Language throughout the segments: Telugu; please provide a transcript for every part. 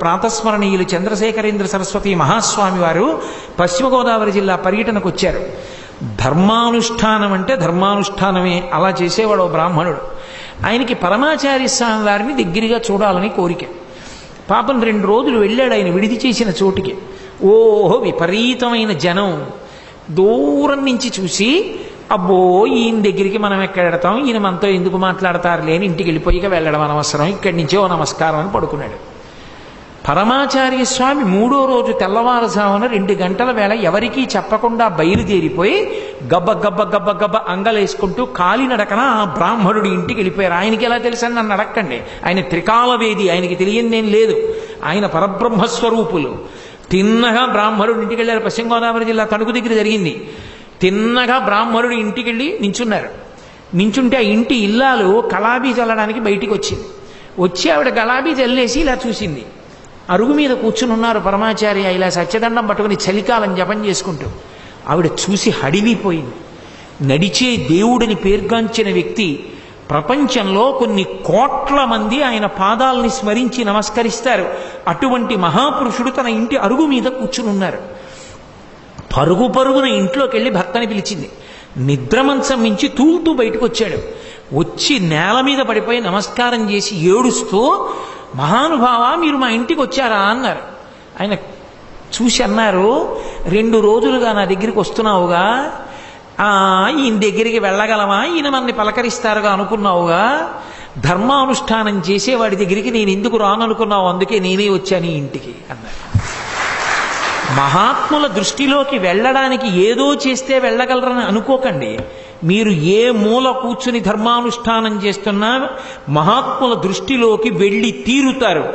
ప్రాతస్మరణీయులు చంద్రశేఖరేంద్ర సరస్వతి మహాస్వామి వారు పశ్చిమ గోదావరి జిల్లా పర్యటనకు వచ్చారు. ధర్మానుష్ఠానం అంటే ధర్మానుష్ఠానమే, అలా చేసేవాడు ఓ బ్రాహ్మణుడు. ఆయనకి పరమాచార్య స్వామి వారిని దగ్గరగా చూడాలని కోరిక. పాపం 2 రోజులు వెళ్ళాడు ఆయన విడిది చేసిన చోటికి. ఓహో విపరీతమైన జనం. దూరం నుంచి చూసి అబ్బో ఈయన దగ్గరికి మనం ఎక్కడ వెడతాం, ఈయన మనతో ఎందుకు మాట్లాడతారు లేని ఇంటికి వెళ్ళిపోయిక వెళ్ళడం అనవసరం, ఇక్కడి నుంచే ఓ నమస్కారం అని పడుకున్నాడు. పరమాచార్య స్వామి 3వ రోజు తెల్లవారుజామున 2 గంటల వేళ ఎవరికీ చెప్పకుండా బయలుదేరిపోయి గబ్బ గబ్బ గబ్బ గబ్బ అంగలేసుకుంటూ కాలినడకన ఆ బ్రాహ్మణుడి ఇంటికి వెళ్ళిపోయారు. ఆయనకి ఎలా తెలుసని నన్ను అడక్కండి, ఆయన త్రికాలవేది, ఆయనకి తెలియందేం లేదు, ఆయన పరబ్రహ్మస్వరూపులు. తిన్నగా బ్రాహ్మణుడి ఇంటికి వెళ్ళారు. పశ్చిమ గోదావరి జిల్లా తణుకు దగ్గర జరిగింది. తిన్నగా బ్రాహ్మణుడి ఇంటికి వెళ్ళి నించున్నారు. నించుంటే ఆ ఇంటి ఇల్లాలు కలాబీ చల్లడానికి బయటికి వచ్చింది. వచ్చి ఆవిడ గలాబీ చల్లేసి ఇలా చూసింది. అరుగు మీద కూర్చుని ఉన్నారు పరమాచార్య ఇలా సత్యదండం పట్టుకుని చలికాలం జపం చేసుకుంటూ. ఆవిడ చూసి హడిలిపోయింది. నడిచే దేవుడిని పేర్గాంచిన వ్యక్తి, ప్రపంచంలో కొన్ని కోట్ల మంది ఆయన పాదాలని స్మరించి నమస్కరిస్తారు. అటువంటి మహాపురుషుడు తన ఇంటి అరుగు మీద కూర్చుని ఉన్నారు. పరుగు పరుగున ఇంట్లోకి వెళ్ళి భర్తని పిలిచింది. నిద్రమంచం మించి తూలుతూ బయటకు వచ్చాడు. వచ్చి నేల మీద పడిపోయి నమస్కారం చేసి ఏడుస్తూ, మహానుభావ మీరు మా ఇంటికి వచ్చారా అన్నారు. ఆయన చూసి అన్నారు, 2 రోజులుగా నా దగ్గరికి వస్తున్నావుగా, ఈయన దగ్గరికి వెళ్ళగలమా, ఈయన మనని పలకరిస్తారుగా అనుకున్నావుగా, ధర్మానుష్ఠానం చేసేవాడి దగ్గరికి నేను ఎందుకు రాననుకున్నావు, అందుకే నేనే వచ్చాను ఈ ఇంటికి అన్నారు. మహాత్ముల దృష్టిలోకి వెళ్ళడానికి ఏదో చేస్తే వెళ్ళగలరని అనుకోకండి. మీరు ఏ మూల కూర్చుని ధర్మానుష్ఠానం చేస్తున్నా మహాత్ముల దృష్టిలోకి వెళ్ళి తీరుతారు.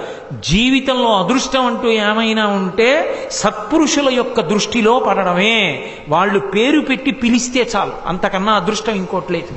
జీవితంలో అదృష్టం అంటూ ఏమైనా ఉంటే సత్పురుషుల యొక్క దృష్టిలో పడడమే. వాళ్ళు పేరు పెట్టి పిలిస్తే చాలు, అంతకన్నా అదృష్టం ఇంకోట్లేదు.